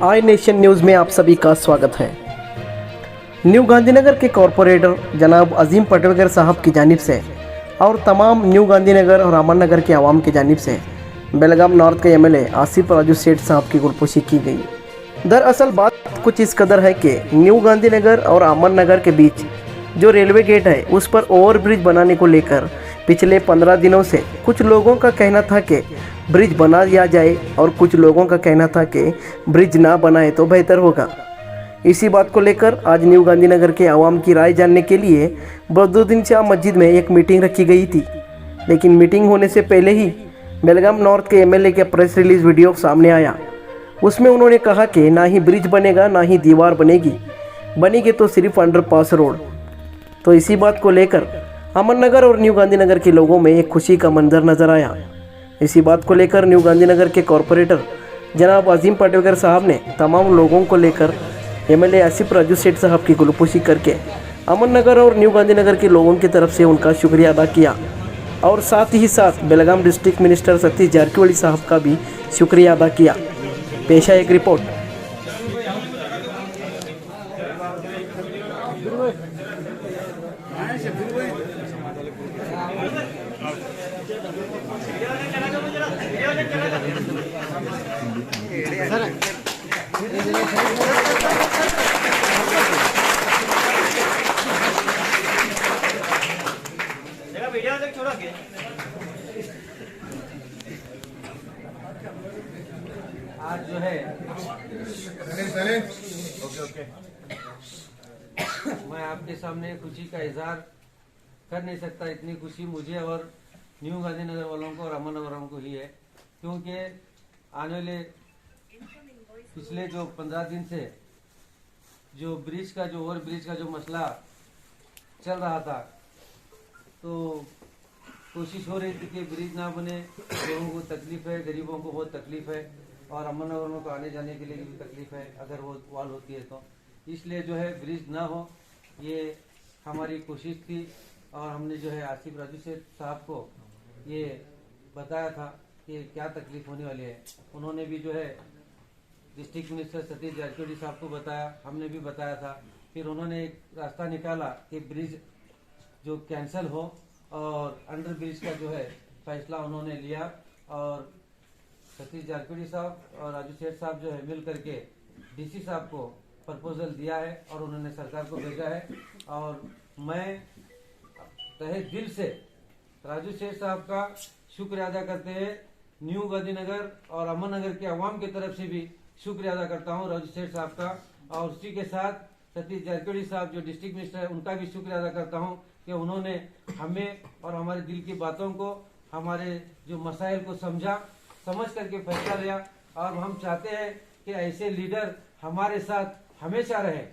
आई nation news में आप सभी का स्वागत है। न्यू गांधीनगर के कॉरपोरेटर जनाब अजीम पटवेकर साहब की जानिब से और तमाम न्यू गांधीनगर और अमन नगर के आवाम की जानिब से बेलगाम नॉर्थ के एमएलए आसिफ राजू सेठ साहब की गुलपोशी की गई। दरअसल बात कुछ इस कदर है कि न्यू गांधीनगर और अमन नगर के बीच जो रेलवे गेट है उस पर ओवरब्रिज बनाने को लेकर पिछले 15 दिनों से कुछ लोगों का कहना था कि ब्रिज बना दिया जाए और कुछ लोगों का कहना था कि ब्रिज ना बनाए तो बेहतर होगा। इसी बात को लेकर आज न्यू गांधीनगर के आवाम की राय जानने के लिए बदरुद्दीन शाह मस्जिद में एक मीटिंग रखी गई थी। लेकिन मीटिंग होने से पहले ही बेलगाम नॉर्थ के एमएलए का प्रेस रिलीज वीडियो सामने आया। उसमें उन्होंने कहा कि ना ही ब्रिज बनेगा ना ही दीवार बनेगी तो सिर्फ अंडरपास रोड। तो इसी बात को लेकर अमन नगर और न्यू गांधीनगर के लोगों में एक खुशी का मंजर नजर आया। इसी बात को लेकर न्यू गांधीनगर के कॉरपोरेटर जनाब अजीम पटवेकर साहब ने तमाम लोगों को लेकर एमएलए आसिफ राजू सेठ साहब की गुलपोशी करके अमन नगर और न्यू गांधीनगर के लोगों की तरफ से उनका शुक्रिया अदा किया और साथ ही साथ बेलगाम डिस्ट्रिक्ट मिनिस्टर सतीश जारकिहोली साहब का भी शुक्रिया अदा किया। पेश है एक रिपोर्ट। आज जो है मैं आपके सामने खुशी का इजहार कर नहीं सकता। इतनी खुशी मुझे और न्यू गांधीनगर वालों को और अमन नगर वालों को ही है, क्योंकि आने वाले पिछले जो 15 दिन से जो ओवर ब्रिज का जो मसला चल रहा था, तो कोशिश हो रही थी कि ब्रिज ना बने। लोगों को तकलीफ है, गरीबों को बहुत तकलीफ है और अमन नगर में को आने जाने के लिए भी तकलीफ है अगर वो वॉल होती है तो। इसलिए जो है ब्रिज ना हो, ये हमारी कोशिश थी और हमने जो है आसिफ राजू सेठ साहब को ये बताया था कि क्या तकलीफ होने वाली है। उन्होंने भी जो है डिस्ट्रिक्ट मिनिस्टर सतीश जारकिहोली साहब को बताया, हमने भी बताया था। फिर उन्होंने एक रास्ता निकाला कि ब्रिज जो कैंसिल हो और अंडर ब्रिज का जो है फैसला उन्होंने लिया और सतीश जारकिहोली साहब और राजू सेठ साहब जो है मिल करके डीसी साहब को प्रपोजल दिया है और उन्होंने सरकार को भेजा है। और मैं तहे दिल से राजू सेठ साहब का शुक्रिया अदा करते हुए न्यू गांधीनगर और अमन नगर के अवाम की तरफ से भी शुक्रिया अदा करता हूं राजू सेठ साहब का। और उसी के साथ सतीश जारकिहोली साहब जो डिस्ट्रिक्ट मिनिस्टर है उनका भी शुक्रिया अदा करता हूं कि उन्होंने हमें और हमारे दिल की बातों को, हमारे जो मसाइल को समझ करके फैसला लिया। और हम चाहते हैं कि ऐसे लीडर हमारे साथ हमेशा रहे।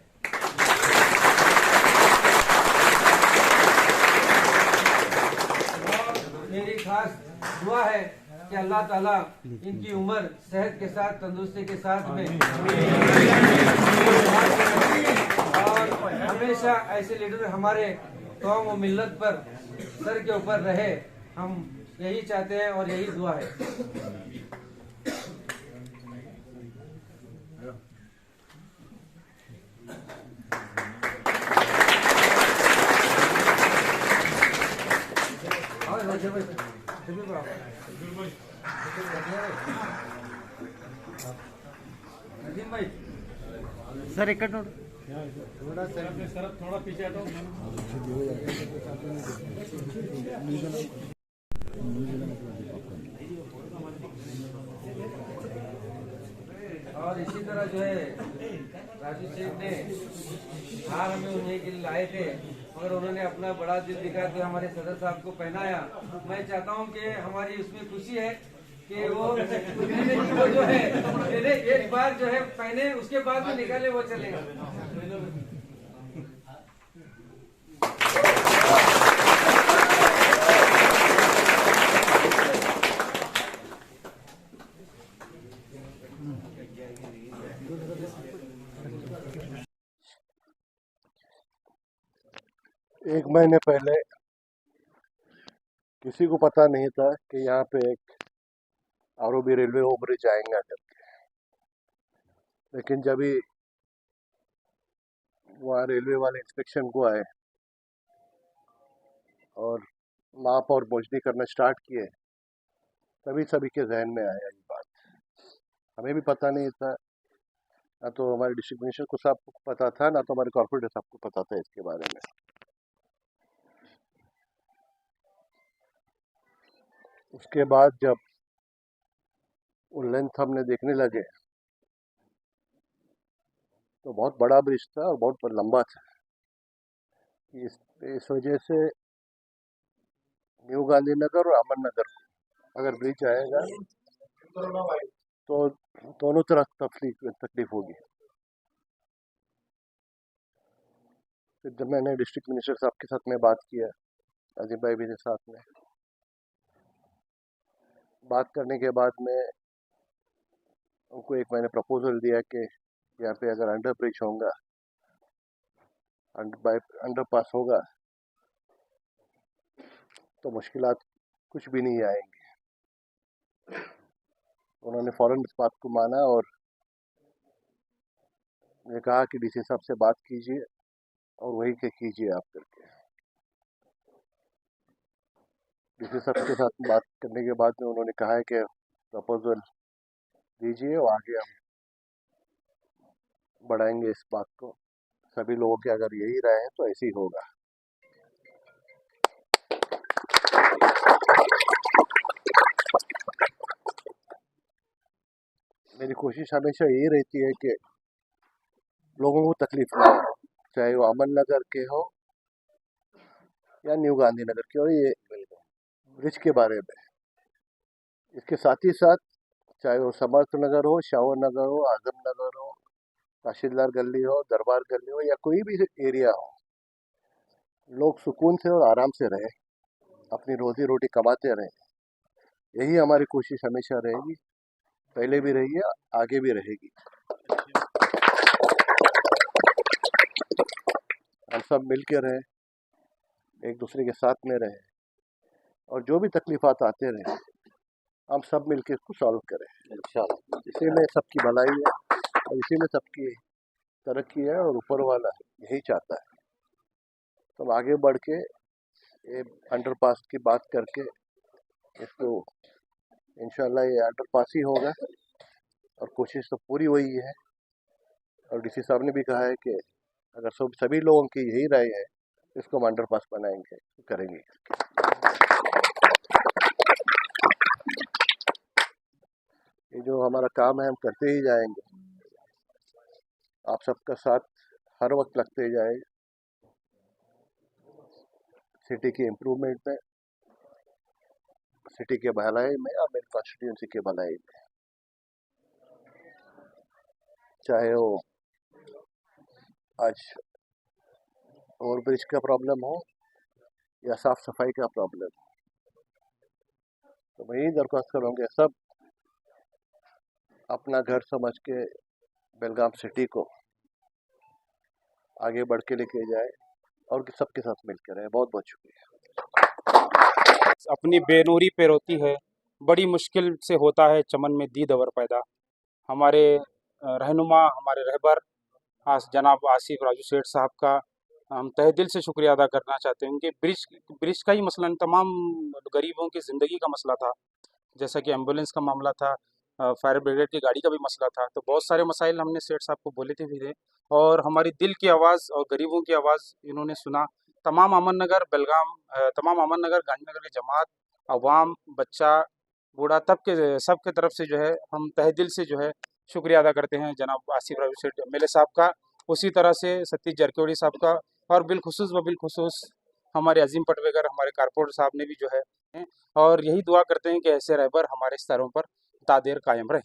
मेरी खास दुआ है कि अल्लाह ताला इनकी उम्र सेहत के साथ, तंदुरुस्ती के साथ में और हमेशा ऐसे लीडर हमारे कौम और मिल्लत पर सर के ऊपर रहे। हम यही चाहते हैं और यही दुआ है। भाई सर एक नोट थोड़ा पीछे हटो। और इसी तरह जो है राजू सेठ ने हार हमें उन्हीं के लिए लाए थे, मगर उन्होंने अपना बड़ा दिल दिखा के हमारे सदर साहब को पहनाया। मैं चाहता हूं कि हमारी उसमें खुशी है कि वो जो है एक बार जो है पहने, उसके बाद में निकाले वो चलेगा। एक महीने पहले किसी को पता नहीं था कि यहाँ पे एक आरओबी रेलवे ओवरब्रिज आएगा करके। लेकिन जब ही वहाँ रेलवे वाले इंस्पेक्शन को आए और माप और बोझनी करना स्टार्ट किए, तभी सभी के जहन में आया ये बात। हमें भी पता नहीं था, ना तो हमारे डिस्ट्रिक्ट मिनिस्टर को साहब को पता था, ना तो हमारे कॉर्पोरेटर साहब को पता था इसके बारे में। उसके बाद जब वो लेंथ हमने देखने लगे तो बहुत बड़ा ब्रिज था और बहुत लंबा था। इस वजह से न्यू गांधीनगर और अमन नगर को अगर ब्रिज आएगा तो दोनों तरफ तकलीफ होगी। फिर जब मैंने डिस्ट्रिक्ट मिनिस्टर साहब के साथ में बात किया, अजीम भाई भी थे साथ में, बात करने के बाद में उनको एक मैंने प्रपोजल दिया कि यहाँ पे अगर अंडर ब्रिज होगा, अंडर पास होगा तो मुश्किलात कुछ भी नहीं आएंगी। उन्होंने फौरन इस बात को माना और ने कहा कि डीसी साहब से बात कीजिए और वही के कीजिए आप करके। डीसी साहब के साथ बात करने के बाद में उन्होंने कहा है कि प्रपोजल दीजिए और आगे हम बढ़ाएंगे इस बात को। सभी लोगों की अगर यही राय है तो ऐसे ही होगा। मेरी कोशिश हमेशा यही रहती है कि लोगों को तकलीफ ना हो, चाहे वो अमन नगर के हो या न्यू गांधीनगर के हो। ये ब्रिज के बारे में, इसके साथ ही साथ चाहे वो समर्थ नगर हो, शाहू नगर हो, आजम नगर हो, तहसीलदार गली हो, दरबार गली हो या कोई भी एरिया हो, लोग सुकून से और आराम से रहे, अपनी रोजी रोटी कमाते रहे। यही हमारी कोशिश हमेशा रहेगी, पहले भी रही है, आगे भी रहेगी। हम सब मिल के रहे, एक दूसरे के साथ में रहे और जो भी तकलीफात आते रहे हम सब मिल के इसको सॉल्व करें इंशाल्लाह। इसी में सबकी भलाई है और इसी में सबकी तरक्की है और ऊपर वाला यही चाहता है। तो आगे बढ़ के ये अंडरपास की बात करके इसको इंशाल्लाह ये अंडरपास ही होगा और कोशिश तो पूरी वही है। और डीसी साहब ने भी कहा है कि अगर सभी लोगों की यही राय है इसको हम अंडरपास बनाएंगे, करेंगे। ये जो हमारा काम है हम करते ही जाएंगे, आप सबका साथ हर वक्त लगते जाएगा सिटी की इम्प्रूवमेंट में, सिटी के भलाई में और मेरी कॉन्स्टिट्यूंसी के भलाई में। चाहे वो आज ओवरब्रिज का प्रॉब्लम हो या साफ सफाई का प्रॉब्लम, तो मैं यही दरख्वास्त करूँगा सब अपना घर समझ के बेलगाम सिटी को आगे बढ़ के लेके जाए और सबके साथ मिलकर रहे। बहुत बहुत शुक्रिया। अपनी बेनूरी पे रोती है, बड़ी मुश्किल से होता है चमन में दीद अवर पैदा। हमारे रहनुमा, हमारे रहबर जनाब आसिफ राजू सेठ साहब का हम तहे दिल से शुक्रिया अदा करना चाहते हैं। उनके ब्रिज का ही मसला नहीं, तमाम गरीबों की ज़िंदगी का मसला था, जैसा कि एम्बुलेंस का मामला था, फायर ब्रिगेड की गाड़ी का भी मसला था। तो बहुत सारे मसाइल हमने सेठ साहब को बोले थे भी थे और हमारी दिल की आवाज़ और गरीबों की आवाज़ इन्होंने सुना। तमाम अमन नगर बेलगाम, तमाम अमन नगर गांधीनगर की जमात, अवाम, बच्चा, बूढ़ा सब के तरफ से जो है हम तहे दिल से जो है शुक्रिया अदा करते हैं जनाब आसिफ राजू सेठ एमएलए साहब का, उसी तरह से सतीश जारकिहोली साहब का और बिलखुसूस हमारे अजीम पटवेगर हमारे कारपोरेटर साहब ने भी जो है। और यही दुआ करते हैं कि ऐसे रहबर हमारे स्तरों पर तादेर कायम रहे।